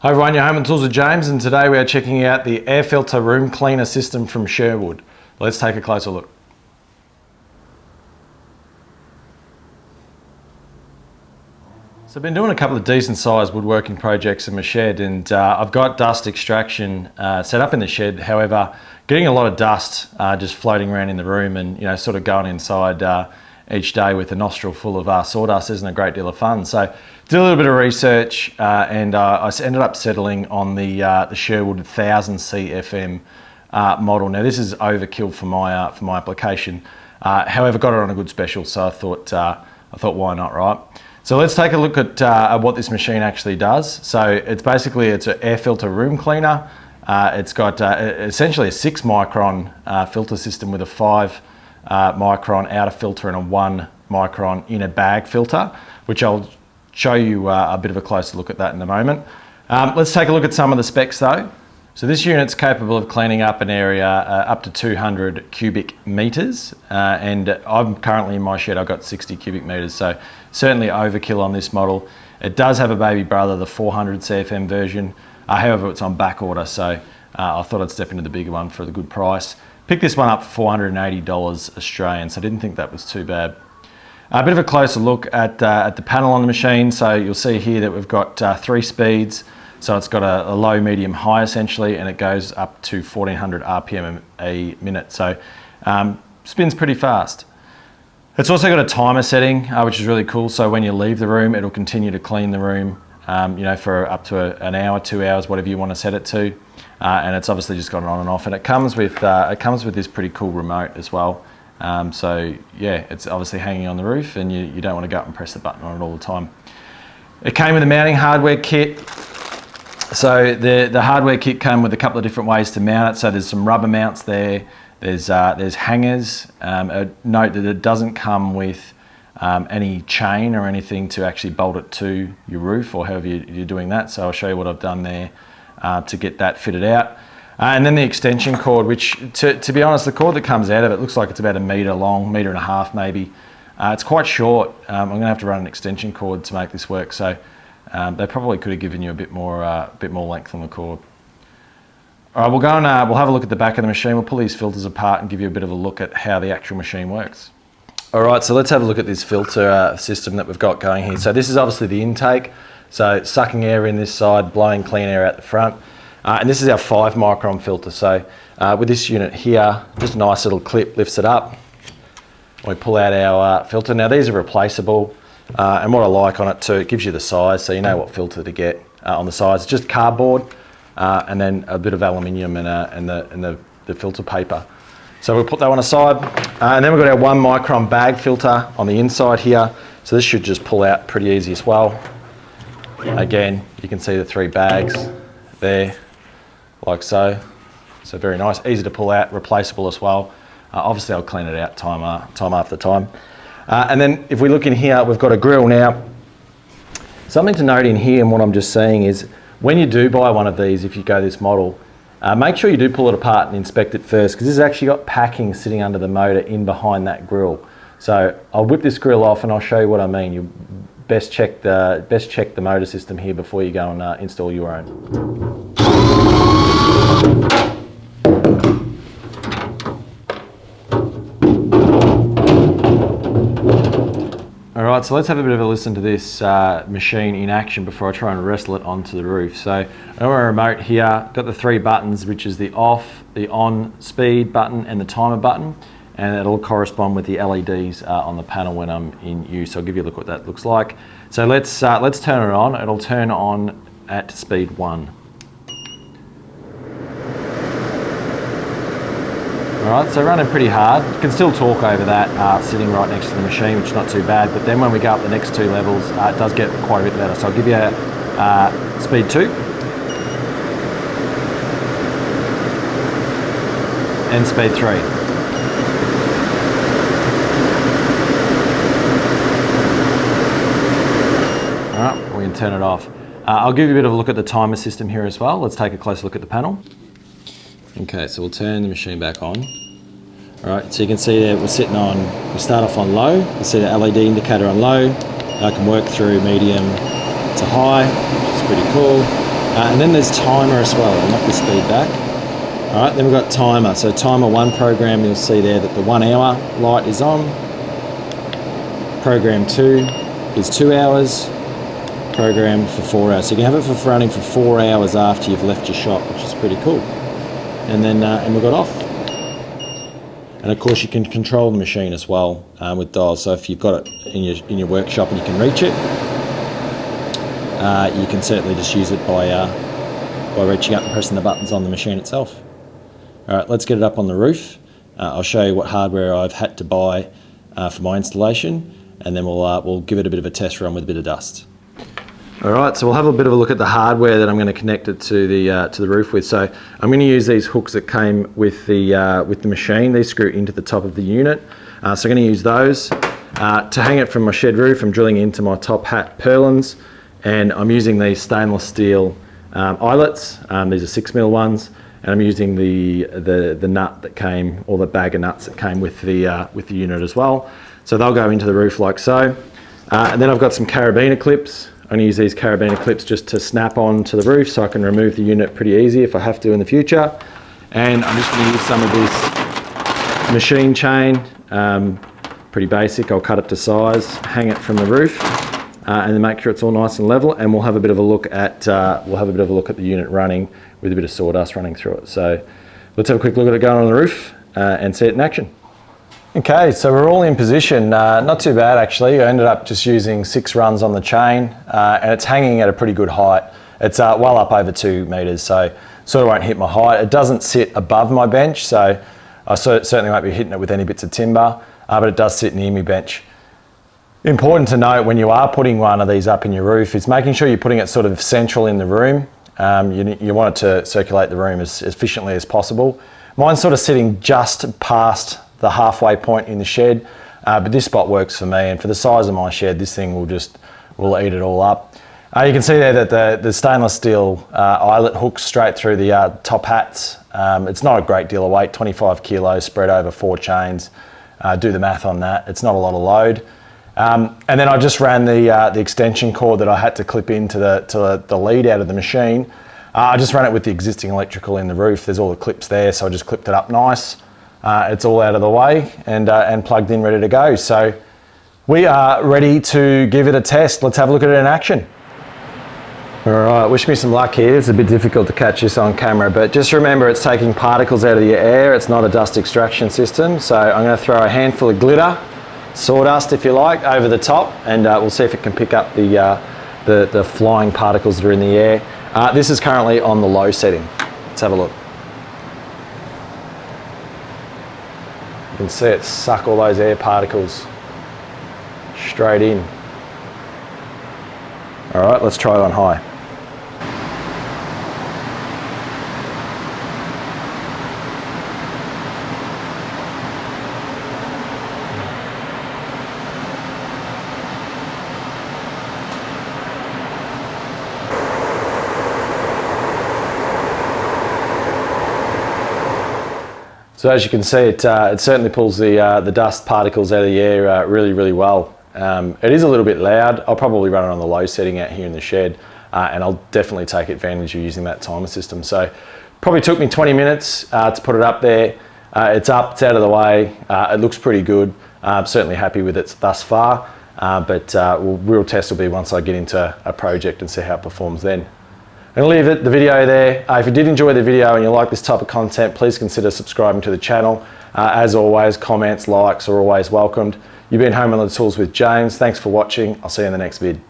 Hi everyone, you're home on Tools with James, and today we are checking out the air filter room cleaner system from Sherwood. Let's take a closer look. So I've been doing a couple of decent sized woodworking projects in my shed, and I've got dust extraction set up in the shed. However, getting a lot of dust just floating around in the room and sort of going inside each day with a nostril full of sawdust isn't a great deal of fun. So did a little bit of research and I ended up settling on the Sherwood 1000 CFM model. Now this is overkill for my application. However, got it on a good special, so I thought why not, right? So let's take a look at what this machine actually does. So it's an air filter room cleaner. It's got essentially a 6 micron filter system with a 5 micron outer filter and a 1 micron inner bag filter, which I'll show you a bit of a closer look at that in a moment. Let's take a look at some of the specs though. So this unit's capable of cleaning up an area up to 200 cubic meters, and I'm currently in my shed, I've got 60 cubic meters, so certainly overkill on this model. It does have a baby brother, the 400 CFM version, however it's on back order, so I thought I'd step into the bigger one for the good price. Picked this one up for $480 Australian, so I didn't think that was too bad. A bit of a closer look at the panel on the machine. So you'll see here that we've got 3 speeds. So it's got a low, medium, high essentially, and it goes up to 1400 RPM a minute. So spins pretty fast. It's also got a timer setting, which is really cool. So when you leave the room, it'll continue to clean the room, for up to an hour, 2 hours, whatever you want to set it to. And it's obviously just got it on and off, and it comes with this pretty cool remote as well. So yeah, it's obviously hanging on the roof, and you don't want to go up and press the button on it all the time. It came with a mounting hardware kit. So the hardware kit came with a couple of different ways to mount it. So there's some rubber mounts there. There's hangers. Note that it doesn't come with any chain or anything to actually bolt it to your roof, or however you're doing that. So I'll show you what I've done there to get that fitted out. And then the extension cord, which to be honest, the cord that comes out of it looks like it's about 1 metre long, 1.5 metres maybe. It's quite short. I'm going to have to run an extension cord to make this work. So they probably could have given you a bit more length on the cord. All right, we'll go and we'll have a look at the back of the machine. We'll pull these filters apart and give you a bit of a look at how the actual machine works. All right, so let's have a look at this filter system that we've got going here. So this is obviously the intake. So sucking air in this side, blowing clean air out the front. And this is our 5 micron filter. So with this unit here, just a nice little clip lifts it up. We pull out our filter. Now these are replaceable, and what I like on it too, it gives you the size, so you know what filter to get on the sides. It's just cardboard, and then a bit of aluminium and the filter paper. So we'll put that one aside, and then we've got our 1 micron bag filter on the inside here. So this should just pull out pretty easy as well. Again, you can see the 3 bags there, like so. So very nice, easy to pull out, replaceable as well. Obviously I'll clean it out time after time. And then if we look in here, we've got a grill. Now, something to note in here, and what I'm just saying is, when you do buy one of these, if you go this model, make sure you do pull it apart and inspect it first, because this has actually got packing sitting under the motor in behind that grill. So I'll whip this grill off and I'll show you what I mean. You best check the motor system here before you go and install your own. All right, so let's have a bit of a listen to this machine in action before I try and wrestle it onto the roof. So I've got a remote here, got the 3 buttons, which is the off, the on speed button and the timer button, and it'll correspond with the LEDs on the panel when I'm in use. So I'll give you a look what that looks like. So let's turn it on. It'll turn on at speed 1. All right, so running pretty hard. You can still talk over that sitting right next to the machine, which is not too bad, but then when we go up the next 2 levels, it does get quite a bit better. So I'll give you speed 2. And speed 3. Alright, we can turn it off. I'll give you a bit of a look at the timer system here as well. Let's take a closer look at the panel. Okay, so we'll turn the machine back on. Alright, so you can see there we start off on low. You see the LED indicator on low. I can work through medium to high, which is pretty cool. And then there's timer as well. I'll knock the speed back. All right, then we've got timer. So timer 1 program, you'll see there that the 1 hour light is on. Program 2 is 2 hours. Program for 4 hours. So you can have it for running for 4 hours after you've left your shop, which is pretty cool. And then and we got off. And of course you can control the machine as well with dials. So if you've got it in your workshop and you can reach it, you can certainly just use it by reaching up and pressing the buttons on the machine itself. All right, let's get it up on the roof. I'll show you what hardware I've had to buy for my installation, and then we'll give it a bit of a test run with a bit of dust. All right, so we'll have a bit of a look at the hardware that I'm going to connect it to the roof with. So I'm going to use these hooks that came with the machine. These screw into the top of the unit. So I'm going to use those to hang it from my shed roof. I'm drilling into my top hat purlins, and I'm using these stainless steel eyelets. These are 6mm ones, and I'm using the nut that came, or the bag of nuts that came with the unit as well. So they'll go into the roof like so. And then I've got some carabiner clips. I'm going to use these carabiner clips just to snap on to the roof so I can remove the unit pretty easy if I have to in the future. And I'm just going to use some of this machine chain, pretty basic. I'll cut it to size, hang it from the roof, and then make sure it's all nice and level. And we'll have a bit of a look at the unit running with a bit of sawdust running through it. So let's have a quick look at it going on the roof and see it in action. Okay, so we're all in position. Not too bad actually. I ended up just using 6 runs on the chain, and it's hanging at a pretty good height. It's well up over 2 meters, so sort of won't hit my height. It doesn't sit above my bench, so I certainly won't be hitting it with any bits of timber, but it does sit near my bench. Important to note when you are putting one of these up in your roof is making sure you're putting it sort of central in the room. You want it to circulate the room as efficiently as possible. Mine's sort of sitting just past the halfway point in the shed, but this spot works for me, and for the size of my shed this thing will eat it all up. You can see there that the stainless steel eyelet hooks straight through the top hats. It's not a great deal of weight, 25 kilos spread over 4 chains. Do the math on that, it's not a lot of load. And then I just ran the extension cord that I had to clip into the lead out of the machine. I just ran it with the existing electrical in the roof. There's all the clips there, so I just clipped it up nice. It's all out of the way and plugged in, ready to go. So we are ready to give it a test. Let's have a look at it in action. All right, wish me some luck here. It's a bit difficult to catch this on camera, but just remember it's taking particles out of the air. It's not a dust extraction system. So I'm going to throw a handful of glitter, sawdust if you like, over the top, and we'll see if it can pick up the flying particles that are in the air. This is currently on the low setting. Let's have a look. You can see it suck all those air particles straight in. All right, let's try it on high. So as you can see, it certainly pulls the dust particles out of the air really, really well. It is a little bit loud. I'll probably run it on the low setting out here in the shed, and I'll definitely take advantage of using that timer system. So probably took me 20 minutes to put it up there. It's up, it's out of the way. It looks pretty good. I'm certainly happy with it thus far, but real test will be once I get into a project and see how it performs then. I'm going to leave the video there. If you did enjoy the video and you like this type of content, please consider subscribing to the channel. As always, comments, likes are always welcomed. You've been Home and Tools with James. Thanks for watching. I'll see you in the next vid.